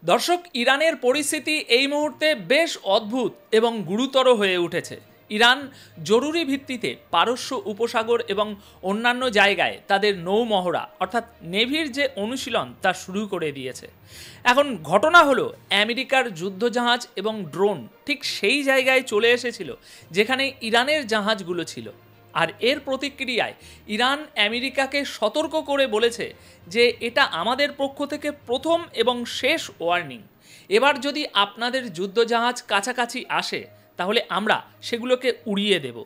দর্শক, ইরানের পরিস্থিতি এই মুহূর্তে বেশ অদ্ভুত এবং গুরুতর হয়ে উঠেছে। ইরান জরুরি ভিত্তিতে পারস্য উপসাগর এবং অন্যান্য জায়গায় তাদের নৌমহড়া অর্থাৎ নেভির যে অনুশীলন তা শুরু করে দিয়েছে। এখন ঘটনা হলো, আমেরিকার যুদ্ধজাহাজ এবং ড্রোন ঠিক সেই জায়গায় চলে এসেছিল যেখানে ইরানের জাহাজগুলো ছিল। আর এর প্রতিক্রিয়ায় ইরান আমেরিকাকে সতর্ক করে বলেছে যে এটা আমাদের পক্ষ থেকে প্রথম এবং শেষ ওয়ার্নিং। এবার যদি আপনাদের যুদ্ধজাহাজ কাছাকাছি আসে তাহলে আমরা সেগুলোকে উড়িয়ে দেব।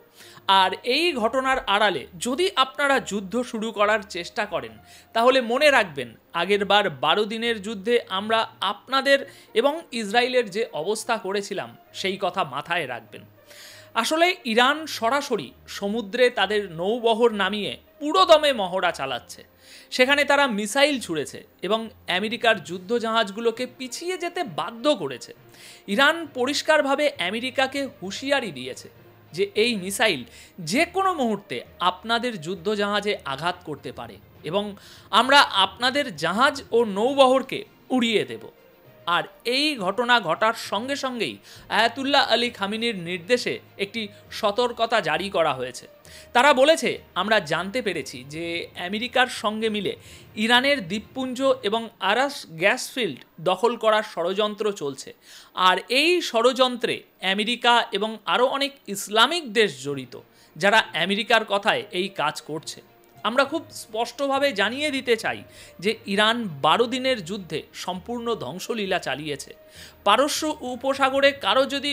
আর এই ঘটনার আড়ালে যদি আপনারা যুদ্ধ শুরু করার চেষ্টা করেন তাহলে মনে রাখবেন, আগের বার 12 দিনের যুদ্ধে আমরা আপনাদের এবং ইসরায়েলের যে অবস্থা করেছিলাম সেই কথা মাথায় রাখবেন। আসলে ইরান সরাসরি সমুদ্রে তাদের নৌবহর নামিয়ে পুরোদমে মহড়া চালাচ্ছে। সেখানে তারা মিসাইল ছুঁড়েছে এবং আমেরিকার যুদ্ধজাহাজগুলোকে পিছিয়ে যেতে বাধ্য করেছে। ইরান পরিষ্কারভাবে আমেরিকাকে হুঁশিয়ারি দিয়েছে যে এই মিসাইল যে কোনো মুহূর্তে আপনাদের যুদ্ধজাহাজে আঘাত করতে পারে এবং আমরা আপনাদের জাহাজ ও নৌবহরকে উড়িয়ে দেব। আর এই ঘটনা ঘটার সঙ্গে সঙ্গেই আয়াতুল্লাহ আলী খামিনির নির্দেশে একটি সতর্কতা জারি করা হয়েছে। তারা বলেছে, আমরা জানতে পেরেছি যে আমেরিকার সঙ্গে মিলে ইরানের দ্বীপপুঞ্জ এবং আরাস গ্যাস ফিল্ড দখল করার ষড়যন্ত্র চলছে। আর এই ষড়যন্ত্রে আমেরিকা এবং আরও অনেক ইসলামিক দেশ জড়িত, যারা আমেরিকার কথায় এই কাজ করছে। আমরা খুব স্পষ্টভাবে জানিয়ে দিতে চাই যে ইরান 12 দিনের যুদ্ধে সম্পূর্ণ ধ্বংসলীলা চালিয়েছে। পারস্য উপসাগরে কারো যদি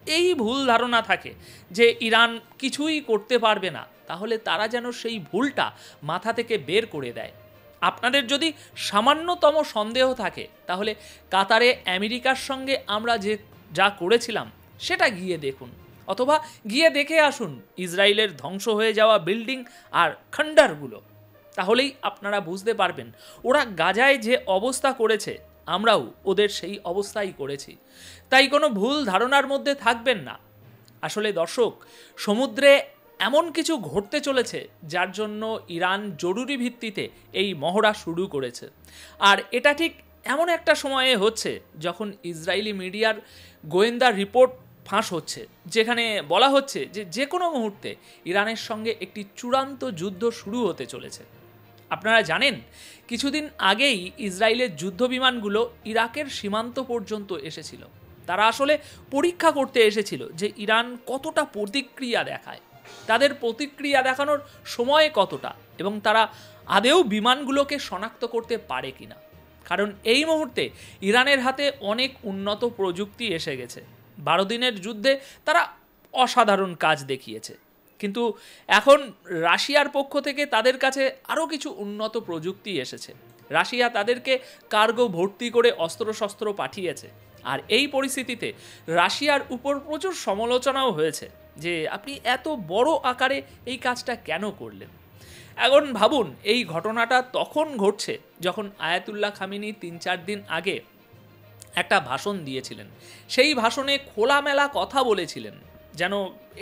এই ভুল ধারণা থাকে যে ইরান কিছুই করতে পারবে না, তাহলে তারা যেন সেই ভুলটা মাথা থেকে বের করে দেয়। আপনাদের যদি সামান্যতম সন্দেহ থাকে তাহলে কাতারে আমেরিকার সঙ্গে আমরা যা করেছিলাম সেটা গিয়ে দেখুন, অথবা গিয়ে দেখে আসুন ইসরায়েলের ধ্বংস হয়ে যাওয়া বিল্ডিং আর খণ্ডারগুলো। তাহলেই আপনারা বুঝতে পারবেন ওরা গাজায় যে অবস্থা করেছে আমরাও ওদের সেই অবস্থাই করেছি। তাই কোনো ভুল ধারণার মধ্যে থাকবেন না। আসলে দর্শক, সমুদ্রে এমন কিছু ঘটতে চলেছে যার জন্য ইরান জরুরি ভিত্তিতে এই মহড়া শুরু করেছে। আর এটা ঠিক এমন একটা সময়ে হচ্ছে যখন ইসরায়েলি মিডিয়ার গোয়েন্দা রিপোর্ট ফাঁস হচ্ছে, যেখানে বলা হচ্ছে যে যে কোনো মুহূর্তে ইরানের সঙ্গে একটি চূড়ান্ত যুদ্ধ শুরু হতে চলেছে। আপনারা জানেন, কিছুদিন আগেই ইসরায়েলের যুদ্ধবিমানগুলো ইরাকের সীমান্ত পর্যন্ত এসেছিল। তারা আসলে পরীক্ষা করতে এসেছিল যে ইরান কতটা প্রতিক্রিয়া দেখায়, তাদের প্রতিক্রিয়া দেখানোর সময় কতটা, এবং তারা আদেও বিমানগুলোকে শনাক্ত করতে পারে কিনা। কারণ এই মুহূর্তে ইরানের হাতে অনেক উন্নত প্রযুক্তি এসে গেছে। 12 দিনের যুদ্ধে তারা অসাধারণ কাজ দেখিয়েছে, কিন্তু এখন রাশিয়ার পক্ষ থেকে তাদের কাছে আরও কিছু উন্নত প্রযুক্তি এসেছে। রাশিয়া তাদেরকে কার্গো ভর্তি করে অস্ত্রশস্ত্র পাঠিয়েছে। আর এই পরিস্থিতিতে রাশিয়ার উপর প্রচুর সমালোচনাও হয়েছে যে আপনি এত বড় আকারে এই কাজটা কেন করলেন। এখন ভাবুন, এই ঘটনাটা তখন ঘটছে যখন আয়াতুল্লাহ খামিনি 3-4 দিন আগে একটা ভাষণ দিয়েছিলেন। সেই ভাষণে খোলামেলা কথা বলেছিলেন, যেন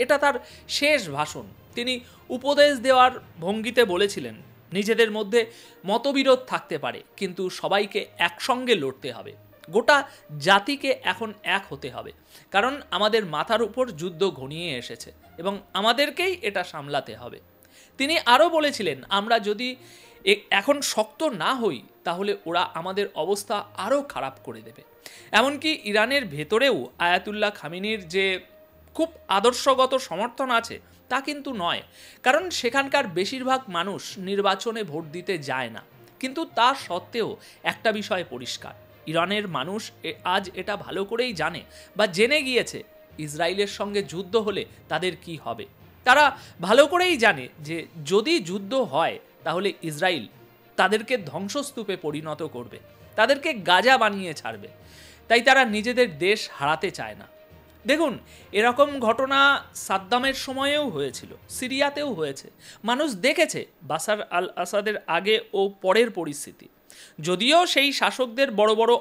এটা তার শেষ ভাষণ। তিনি উপদেশ দেওয়ার ভঙ্গিতে বলেছিলেন, নিজেদের মধ্যে মতবিরোধ থাকতে পারে, কিন্তু সবাইকে একসঙ্গে লড়তে হবে। গোটা জাতিকে এখন এক হতে হবে, কারণ আমাদের মাথার উপর যুদ্ধ ঘনিয়ে এসেছে এবং আমাদেরকেই এটা সামলাতে হবে। তিনি আরও বলেছিলেন, আমরা যদি এখন শক্ত না হই তাহলে ওরা আমাদের অবস্থা আরও খারাপ করে দেবে। এমনকি ইরানের ভেতরেও আয়াতুল্লাহ খামিনির যে খুব আদর্শগত সমর্থন আছে তা কিন্তু নয়, কারণ সেখানকার বেশিরভাগ মানুষ নির্বাচনে ভোট দিতে যায় না। কিন্তু তা সত্ত্বেও একটা বিষয় পরিষ্কার, ইরানের মানুষ আজ এটা ভালো করেই জানে বা জেনে গিয়েছে ইসরায়েলের সঙ্গে যুদ্ধ হলে তাদের কি হবে। তারা ভালো করেই জানে যে যদি যুদ্ধ হয় তাহলে ইসরায়েল তাদেরকে ধ্বংসস্তূপে পরিণত করবে, তাদেরকে গাজা বানিয়ে ছাড়বে। তাই তারা নিজেদের দেশ হারাতে চায় না। দেখুন, এরকম ঘটনা সাদ্দামের সময়েও হয়েছিল, সিরিয়াতেও হয়েছে। মানুষ দেখেছে বাশার আল আসাদের আগে ও পরের পরিস্থিতি। যদিও সেই শাসকদের বড় বড়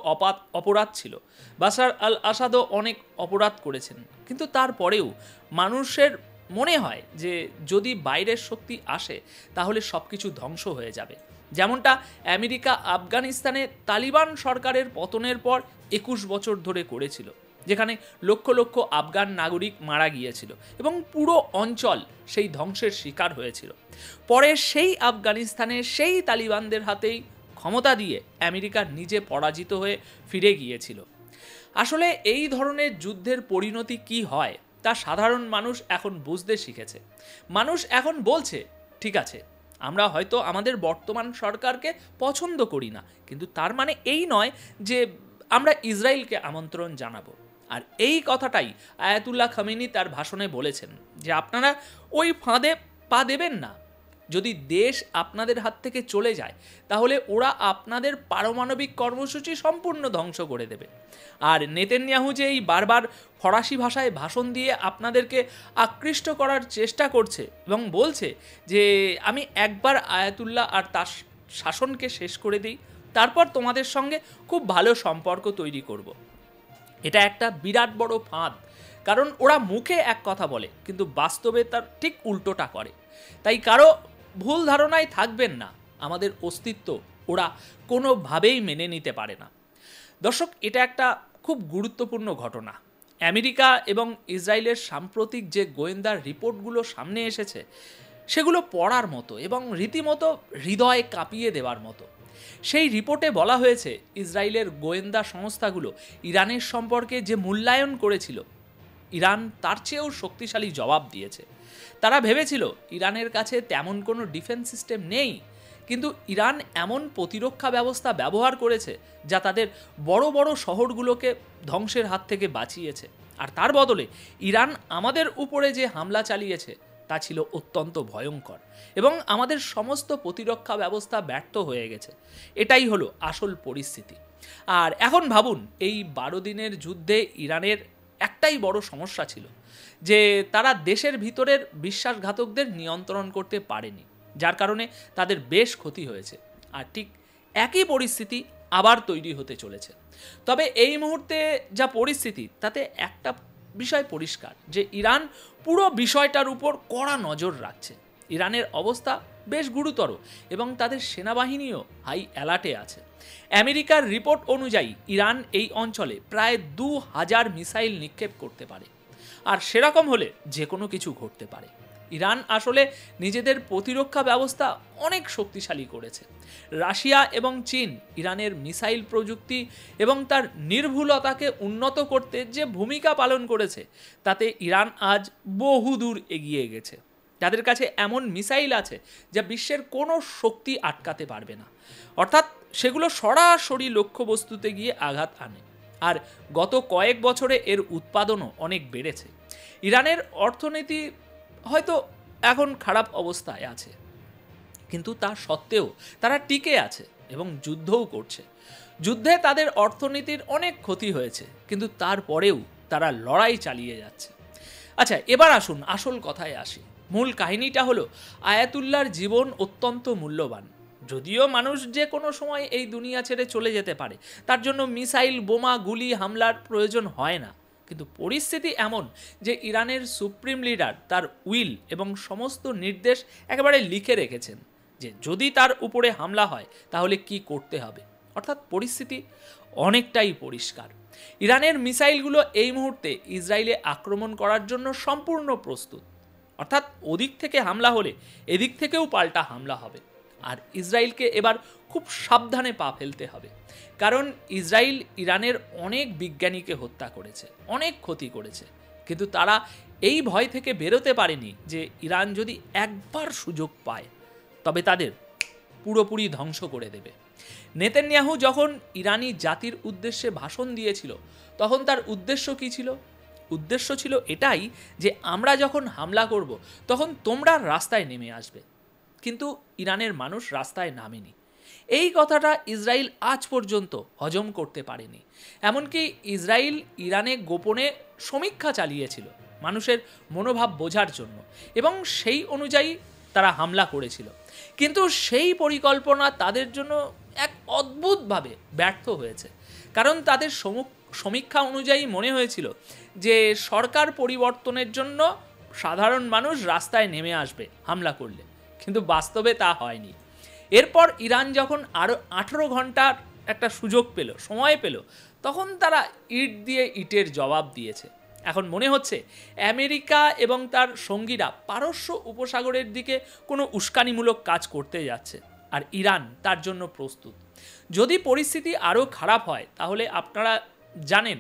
অপরাধ ছিল, বাশার আল আসাদও অনেক অপরাধ করেছেন, কিন্তু তারপরেও মানুষের মনে হয় যে যদি বাইরের শক্তি আসে তাহলে সব কিছু ধ্বংস হয়ে যাবে। যেমনটা আমেরিকা আফগানিস্তানে তালিবান সরকারের পতনের পর 21 বছর ধরে করেছিল, যেখানে লক্ষ লক্ষ আফগান নাগরিক মারা গিয়েছিল এবং পুরো অঞ্চল সেই ধ্বংসের শিকার হয়েছিল। পরে সেই আফগানিস্তানে সেই তালিবানদের হাতেই ক্ষমতা দিয়ে আমেরিকা নিজে পরাজিত হয়ে ফিরে গিয়েছিল। আসলে এই ধরনের যুদ্ধের পরিণতি কি হয় তা সাধারণ মানুষ এখন বুঝতে শিখেছে। মানুষ এখন বলছে, ঠিক আছে, আমরা হয়তো আমাদের বর্তমান সরকারকে পছন্দ করি না, কিন্তু তার মানে এই নয় যে আমরা ইসরায়েলকে আমন্ত্রণ জানাবো। আর এই কথাটাই আয়াতুল্লাহ খামেনি তার ভাষণে বলেছেন, যে আপনারা ওই ফাঁদে পা দেবেন না। যদি দেশ আপনাদের হাত থেকে চলে যায় তাহলে ওরা আপনাদের পারমাণবিক কর্মসূচি সম্পূর্ণ ধ্বংস করে দেবে। আর নেতানিয়াহু যে এই বারবার ফরাসি ভাষায় ভাষণ দিয়ে আপনাদেরকে আকৃষ্ট করার চেষ্টা করছে এবং বলছে যে আমি একবার আয়াতুল্লাহ আর তার শাসনকে শেষ করে দিই, তারপর তোমাদের সঙ্গে খুব ভালো সম্পর্ক তৈরি করব, এটা একটা বিরাট বড় ফাঁদ। কারণ ওরা মুখে এক কথা বলে কিন্তু বাস্তবে তার ঠিক উল্টোটা করে। তাই কারো ভুল ধারণায় থাকবেন না, আমাদের অস্তিত্ব ওরা কোনোভাবেই মেনে নিতে পারে না। দর্শক, এটা একটা খুব গুরুত্বপূর্ণ ঘটনা। আমেরিকা এবং ইসরায়েলের সাম্প্রতিক যে গোয়েন্দার রিপোর্টগুলো সামনে এসেছে সেগুলো পড়ার মতো এবং রীতিমতো হৃদয় কাঁপিয়ে দেওয়ার মতো। সেই রিপোর্টে বলা হয়েছে ইসরায়েলের গোয়েন্দা সংস্থাগুলো ইরানের সম্পর্কে যে মূল্যায়ন করেছিল, ইরান তার চেয়েও শক্তিশালী জবাব দিয়েছে। তারা ভেবেছিল ইরানের কাছে তেমন কোনো ডিফেন্স সিস্টেম নেই, কিন্তু ইরান এমন প্রতিরক্ষা ব্যবস্থা ব্যবহার করেছে যা তাদের বড় বড় শহরগুলোকে ধ্বংসের হাত থেকে বাঁচিয়েছে। আর তার বদলে ইরান আমাদের উপরে যে হামলা চালিয়েছে তা ছিল অত্যন্ত ভয়ঙ্কর এবং আমাদের সমস্ত প্রতিরক্ষা ব্যবস্থা ব্যর্থ হয়ে গেছে। এটাই হলো আসল পরিস্থিতি। আর এখন ভাবুন, এই 12 দিনের যুদ্ধে ইরানের একটাই বড় সমস্যা ছিল যে তারা দেশের ভিতরের বিশ্বাসঘাতকদের নিয়ন্ত্রণ করতে পারেনি, যার কারণে তাদের বেশ ক্ষতি হয়েছে। আর ঠিক একই পরিস্থিতি আবার তৈরি হতে চলেছে। তবে এই মুহূর্তে যা পরিস্থিতি তাতে একটা বিষয় পরিষ্কার, যে ইরান পুরো বিষয়টার উপর কড়া নজর রাখছে। ইরানের অবস্থা বেশ গুরুতর এবং তাদের সেনাবাহিনীও হাই অ্যালার্টে আছে। আমেরিকার রিপোর্ট অনুযায়ী ইরান এই অঞ্চলে প্রায় 2000 মিসাইল নিক্ষেপ করতে পারে, আর সেরকম হলে যে কোনো কিছু ঘটতে পারে। ইরান আসলে নিজেদের প্রতিরক্ষা ব্যবস্থা অনেক শক্তিশালী করেছে। রাশিয়া এবং চীন ইরানের মিসাইল প্রযুক্তি এবং তার নির্ভুলতাকে উন্নত করতে যে ভূমিকা পালন করেছে তাতে ইরান আজ বহুদূর এগিয়ে গেছে। তাদের কাছে এমন মিসাইল আছে যা বিশ্বের কোনো শক্তি আটকাতে পারবে না, অর্থাৎ সেগুলো সরাসরি লক্ষ্যবস্তুতে গিয়ে আঘাত আনে। আর গত কয়েক বছরে এর উৎপাদনও অনেক বেড়েছে। ইরানের অর্থনীতি হয়তো এখন খারাপ অবস্থায় আছে, কিন্তু তা সত্ত্বেও তারা টিকে আছে এবং যুদ্ধও করছে। যুদ্ধে তাদের অর্থনীতির অনেক ক্ষতি হয়েছে, কিন্তু তারপরেও তারা লড়াই চালিয়ে যাচ্ছে। আচ্ছা, এবার আসুন আসল কথায় আসি। মূল কাহিনীটা হলো আয়াতুল্লাহর জীবন অত্যন্ত মূল্যবান। যদিও মানুষ যে কোনো সময় এই দুনিয়া ছেড়ে চলে যেতে পারে, তার জন্য মিসাইল, বোমা, গুলি, হামলার প্রয়োজন হয় না। কিন্তু পরিস্থিতি এমন যে ইরানের সুপ্রিম লিডার তার উইল এবং সমস্ত নির্দেশ একেবারে লিখে রেখেছেন যে যদি তার উপরে হামলা হয় তাহলে কি করতে হবে। অর্থাৎ পরিস্থিতি অনেকটাই পরিষ্কার। ইরানের মিসাইলগুলো এই মুহূর্তে ইসরায়েলে আক্রমণ করার জন্য সম্পূর্ণ প্রস্তুত। অর্থাৎ ওদিক থেকে হামলা হলে এদিক থেকেও পাল্টা হামলা হবে। আর ইসরায়েলকে এবার খুব সাবধানে পা ফেলতে হবে, কারণ ইসরায়েল ইরানের অনেক বিজ্ঞানীকে হত্যা করেছে, অনেক ক্ষতি করেছে, কিন্তু তারা এই ভয় থেকে বেরোতে পারেনি যে ইরান যদি একবার সুযোগ পায় তবে তাদের পুরোপুরি ধ্বংস করে দেবে। নেতানিয়াহু যখন ইরানি জাতির উদ্দেশ্যে ভাষণ দিয়েছিল তখন তার উদ্দেশ্য কী ছিল? উদ্দেশ্য ছিল এটাই যে আমরা যখন হামলা করব তখন তোমরা রাস্তায় নেমে আসবে। কিন্তু ইরানের মানুষ রাস্তায় নামেনি। এই কথাটা ইসরায়েল আজ পর্যন্ত হজম করতে পারেনি। এমনকি ইসরায়েল ইরানে গোপনে সমীক্ষা চালিয়েছিল মানুষের মনোভাব বোঝার জন্য, এবং সেই অনুযায়ী তারা হামলা করেছিল। কিন্তু সেই পরিকল্পনা তাদের জন্য এক অদ্ভুতভাবে ব্যর্থ হয়েছে, কারণ তাদের সমীক্ষা অনুযায়ী মনে হয়েছিল যে সরকার পরিবর্তনের জন্য সাধারণ মানুষ রাস্তায় নেমে আসবে হামলা করলে, কিন্তু বাস্তবে তা হয়নি। এরপর ইরান যখন আরও 18 ঘন্টার একটা সুযোগ পেল, সময় পেল, তখন তারা ইট দিয়ে ইটের জবাব দিয়েছে। এখন মনে হচ্ছে আমেরিকা এবং তার সঙ্গীরা পারস্য উপসাগরের দিকে কোনো উস্কানিমূলক কাজ করতে যাচ্ছে, আর ইরান তার জন্য প্রস্তুত। যদি পরিস্থিতি আরও খারাপ হয় তাহলে আপনারা জানেন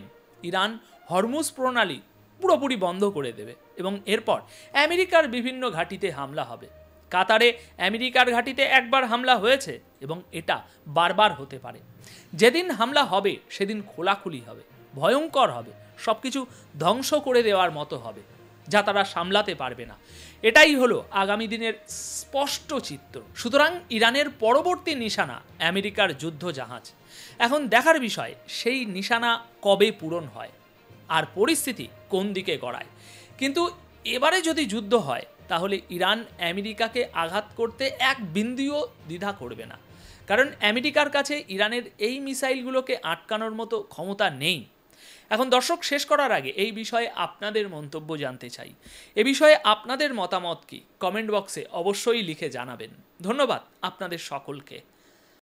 ইরান হরমুজ প্রণালী পুরোপুরি বন্ধ করে দেবে এবং এরপর আমেরিকার বিভিন্ন ঘাঁটিতে হামলা হবে। কাতারে আমেরিকার ঘাঁটিতে একবার হামলা হয়েছে এবং এটা বারবার হতে পারে। যেদিন হামলা হবে সেদিন খোলাখুলি হবে, ভয়ঙ্কর হবে, সব কিছু ধ্বংস করে দেওয়ার মতো হবে, যা তারা সামলাতে পারবে না। এটাই হলো আগামী দিনের স্পষ্ট চিত্র। সুতরাং ইরানের পরবর্তী নিশানা আমেরিকার যুদ্ধ জাহাজ। এখন দেখার বিষয় সেই নিশানা কবে পূরণ হয় আর পরিস্থিতি কোন দিকে গড়ায়। কিন্তু এবারে যদি যুদ্ধ হয় তাহলে ইরান আমেরিকাকে আঘাত করতে এক বিন্দুও দ্বিধা করবে না, কারণ আমেরিকার কাছে ইরানের এই মিসাইলগুলোকে আটকানোর মতো ক্ষমতা নেই। এখন দর্শক, শেষ করার আগে এই বিষয়ে আপনাদের মন্তব্য জানতে চাই। এ বিষয়ে আপনাদের মতামত কি কমেন্ট বক্সে অবশ্যই লিখে জানাবেন। ধন্যবাদ আপনাদের সকলকে।